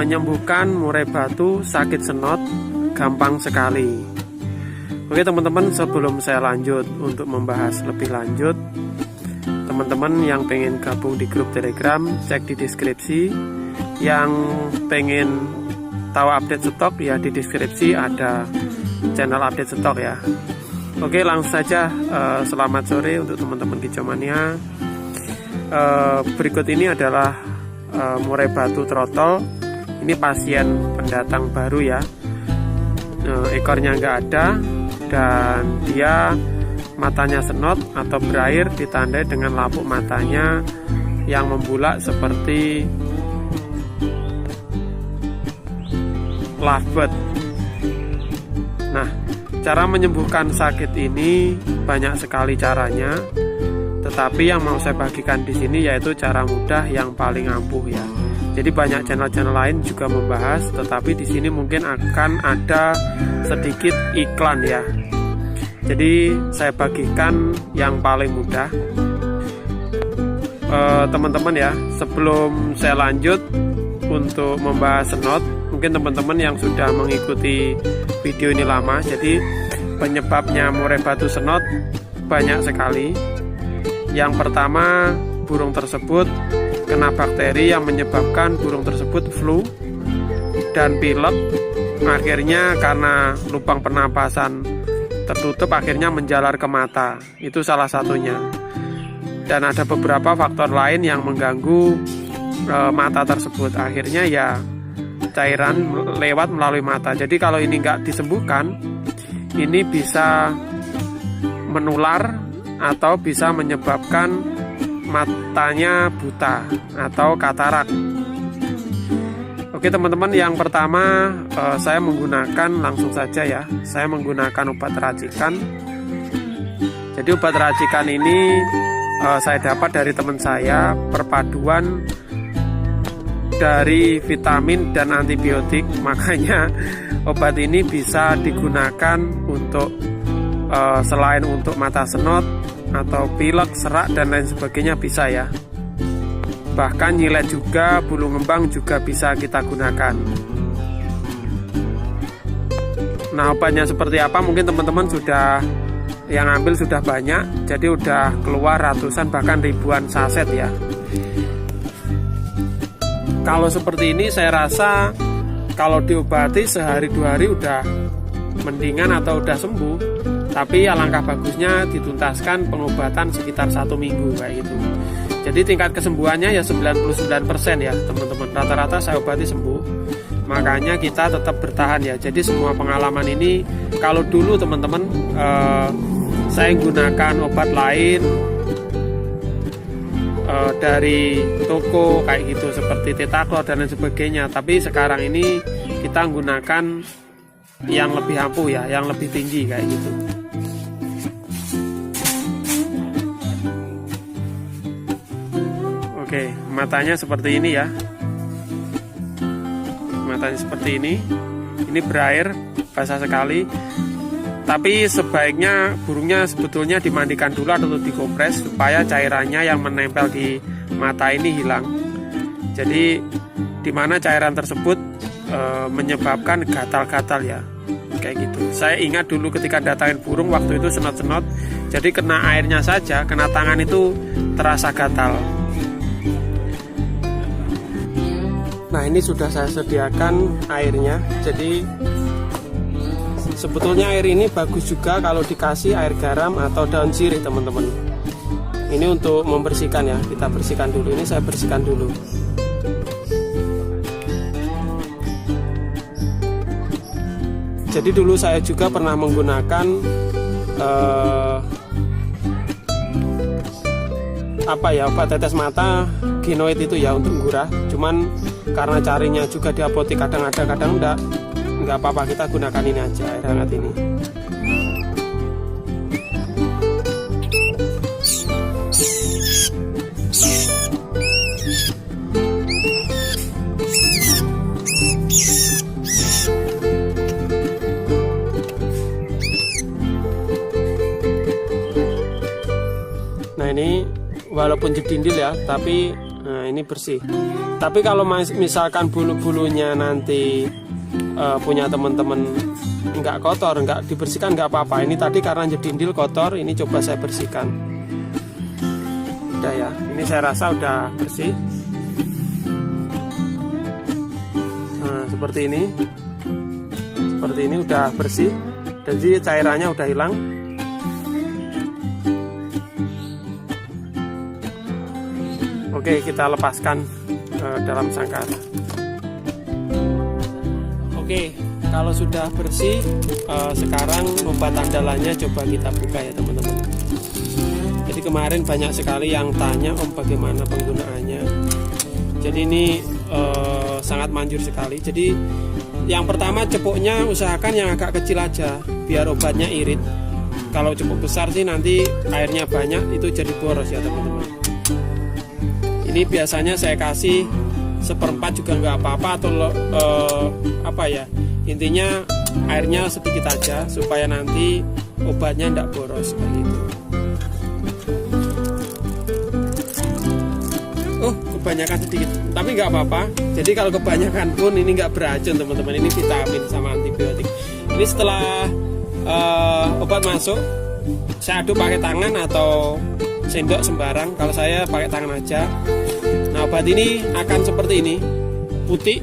menyembuhkan murai batu, sakit senot, gampang sekali. Oke teman-teman, sebelum saya lanjut untuk membahas lebih lanjut, teman-teman yang pengen gabung di grup Telegram, cek di deskripsi. Yang pengen tahu update stok ya, di deskripsi ada channel update stok ya. Oke, langsung saja. Selamat sore untuk teman-teman Kicomania. Berikut ini adalah murai batu trotol. Ini pasien pendatang baru ya. Ekornya nggak ada dan dia matanya senot atau berair, ditandai dengan lapuk matanya yang membulak seperti lovebird. Nah, cara menyembuhkan sakit ini banyak sekali caranya, tetapi yang mau saya bagikan di sini yaitu cara mudah yang paling ampuh ya. Jadi banyak channel-channel lain juga membahas, tetapi di sini mungkin akan ada sedikit iklan ya. Jadi saya bagikan yang paling mudah. Teman-teman ya, sebelum saya lanjut untuk membahas senot, mungkin teman-teman yang sudah mengikuti video ini lama, jadi penyebabnya murai batu senot banyak sekali. Yang pertama, burung tersebut kena bakteri yang menyebabkan burung tersebut flu dan pilek. Akhirnya karena lubang pernapasan tertutup, akhirnya menjalar ke mata. Itu salah satunya. Dan ada beberapa faktor lain yang mengganggu mata tersebut. Akhirnya ya cairan lewat melalui mata. Jadi kalau ini nggak disembuhkan, ini bisa menular atau bisa menyebabkan matanya buta atau katarak. Oke teman-teman, yang pertama saya menggunakan langsung saja ya. Saya menggunakan obat racikan. Jadi obat racikan ini saya dapat dari teman saya, perpaduan dari vitamin dan antibiotik. Makanya obat ini bisa digunakan untuk selain untuk mata senot atau pilek, serak dan lain sebagainya bisa ya. Bahkan nyilet juga, bulu ngembang juga bisa kita gunakan. Nah, obatnya seperti apa mungkin teman-teman sudah yang ambil sudah banyak, jadi udah keluar ratusan bahkan ribuan saset ya. Kalau seperti ini saya rasa kalau diobati sehari 2 hari udah mendingan atau udah sembuh. Tapi alangkah bagusnya dituntaskan pengobatan sekitar 1 minggu kayak gitu. Jadi tingkat kesembuhannya ya 99% ya teman-teman. Rata-rata saya obati sembuh. Makanya kita tetap bertahan ya. Jadi semua pengalaman ini, kalau dulu teman-teman saya gunakan obat lain dari toko kayak gitu seperti Tetaklo dan lain sebagainya, tapi sekarang ini kita menggunakan yang lebih ampuh ya, yang lebih tinggi kayak gitu. Oke, matanya seperti ini ya, matanya seperti ini berair, basah sekali. Tapi sebaiknya burungnya sebetulnya dimandikan dulu atau dikompres supaya cairannya yang menempel di mata ini hilang. Jadi dimana cairan tersebut menyebabkan gatal-gatal ya, kayak gitu. Saya ingat dulu ketika datangin burung waktu itu senot-senot, jadi kena airnya saja, kena tangan itu terasa gatal. Nah, ini sudah saya sediakan airnya. Jadi sebetulnya air ini bagus juga kalau dikasih air garam atau daun sirih teman-teman. Ini untuk membersihkan ya, kita bersihkan dulu. Ini saya bersihkan dulu. Jadi dulu saya juga pernah menggunakan obat tetes mata Ginoid itu ya untuk gurah. Cuman karena carinya juga di apotek kadang ada kadang enggak apa-apa, kita gunakan ini aja, air hangat ini. Nah ini walaupun jedindil ya, tapi Nah ini bersih. Tapi kalau misalkan bulu-bulunya nanti punya teman-teman nggak kotor, nggak dibersihkan nggak apa-apa. Ini tadi karena jedindil kotor, ini coba saya bersihkan. Udah ya, ini saya rasa udah bersih. Nah seperti ini udah bersih. Jadi cairannya udah hilang. Oke, kita lepaskan dalam sangkar. Oke, kalau sudah bersih, sekarang obat andalannya coba kita buka ya teman-teman. Jadi kemarin banyak sekali yang tanya Om bagaimana penggunaannya. Jadi ini sangat manjur sekali. Jadi yang pertama cepuknya usahakan yang agak kecil aja, biar obatnya irit. Kalau cepuk besar sih nanti airnya banyak, itu jadi boros ya teman-teman. Ini biasanya saya kasih 1/4 juga nggak apa-apa, atau apa ya, intinya airnya sedikit aja supaya nanti obatnya nggak boros kayak gitu. Kebanyakan sedikit, tapi nggak apa-apa. Jadi kalau kebanyakan pun ini nggak beracun teman-teman, ini vitamin sama antibiotik. Ini setelah obat masuk, saya aduk pakai tangan atau sendok sembarang. Kalau saya pakai tangan aja. Nah obat ini akan seperti ini, putih,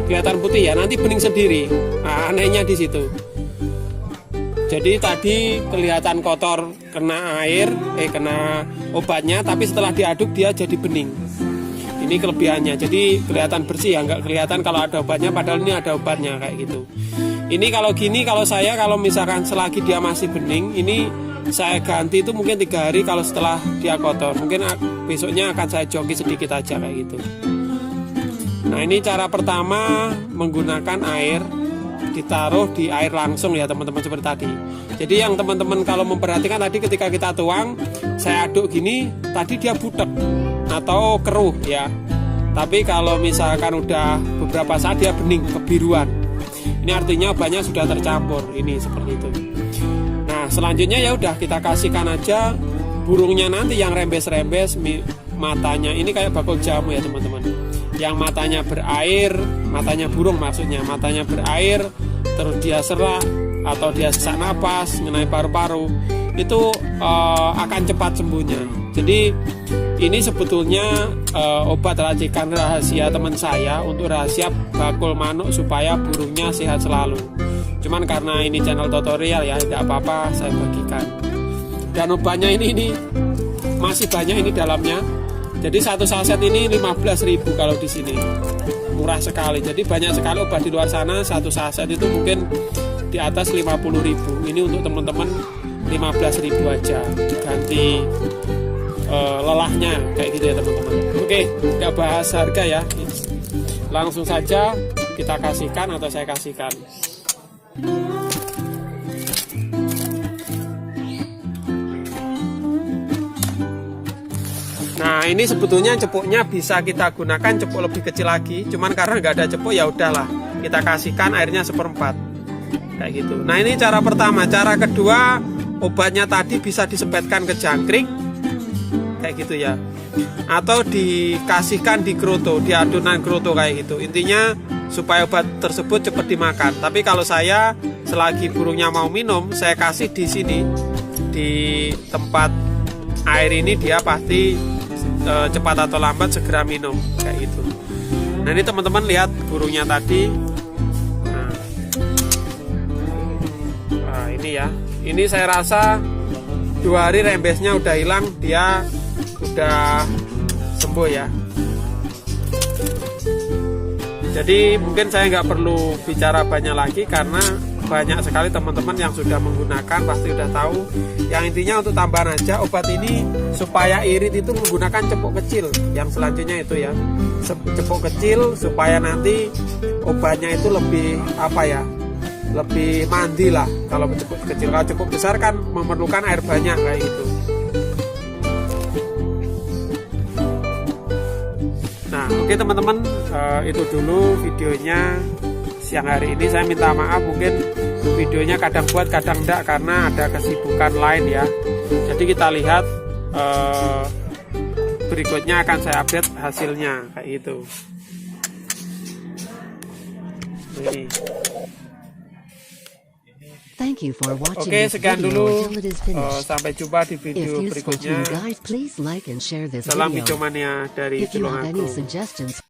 kelihatan putih ya, nanti bening sendiri. Nah, anehnya di situ. Jadi tadi kelihatan kotor kena air, kena obatnya, tapi setelah diaduk dia jadi bening. Ini kelebihannya, jadi kelihatan bersih ya, nggak kelihatan kalau ada obatnya, padahal ini ada obatnya kayak gitu. Ini kalau gini, kalau misalkan selagi dia masih bening, ini saya ganti itu mungkin 3 hari kalau setelah dia kotor. Mungkin besoknya akan saya joki sedikit aja kayak gitu. Nah ini cara pertama menggunakan air, ditaruh di air langsung ya teman-teman seperti tadi. Jadi yang teman-teman kalau memperhatikan tadi ketika kita tuang, saya aduk gini, tadi dia butek atau keruh ya. Tapi kalau misalkan udah beberapa saat dia bening, kebiruan, ini artinya obatnya sudah tercampur. Ini seperti itu. Nah selanjutnya ya udah kita kasihkan aja burungnya nanti yang rembes-rembes matanya. Ini kayak bakul jamu ya teman-teman. Yang matanya berair, matanya burung maksudnya, matanya berair, terus dia serak atau dia sesak napas, mengenai paru-paru, itu akan cepat sembuhnya. Jadi ini sebetulnya obat racikan rahasia teman saya untuk rahasia bakul manuk supaya burungnya sehat selalu. Cuman karena ini channel tutorial ya, tidak apa-apa saya bagikan. Dan obatnya ini masih banyak ini dalamnya. Jadi satu saset ini 15.000 kalau di sini. Murah sekali. Jadi banyak sekali obat di luar sana, satu saset itu mungkin di atas 50.000. Ini untuk teman-teman 15.000 aja. Ganti lelahnya kayak gitu ya teman-teman. Oke, nggak bahas harga ya. Langsung saja kita kasihkan atau saya kasihkan. Nah ini sebetulnya cepuknya bisa kita gunakan cepuk lebih kecil lagi, cuman karena nggak ada cepuk ya udahlah kita kasihkan airnya 1/4 kayak gitu. Nah ini cara pertama. Cara kedua, obatnya tadi bisa disepetkan ke jangkrik kayak gitu ya, atau dikasihkan di kroto, di adonan kroto kayak gitu. Intinya supaya obat tersebut cepat dimakan. Tapi kalau saya selagi burungnya mau minum, saya kasih di sini di tempat air ini, dia pasti cepat atau lambat segera minum kayak gitu. Nah ini teman-teman lihat burungnya tadi. Nah ini ya, ini saya rasa 2 hari rembesnya udah hilang, dia udah sembuh ya. Jadi mungkin saya nggak perlu bicara banyak lagi karena banyak sekali teman-teman yang sudah menggunakan, pasti udah tahu. Yang intinya untuk tambahan aja, obat ini supaya irit itu menggunakan cepuk kecil. Yang selanjutnya itu ya, cepuk kecil supaya nanti obatnya itu lebih apa ya, lebih mandi lah kalau cepuk kecil. Kalau cepuk besar kan memerlukan air banyak kayak gitu. Nah oke teman-teman, itu dulu videonya siang hari ini. Saya minta maaf mungkin videonya kadang buat kadang enggak karena ada kesibukan lain ya. Jadi kita lihat berikutnya akan saya update hasilnya kayak gitu. Ini. Thank you for watching Oke, this sekian video dulu. until it is finished. Sampai jumpa di If video useful to berikutnya. you guys, please like and share this Salam video. hijau mania dari If you have any Tulungagung. suggestions,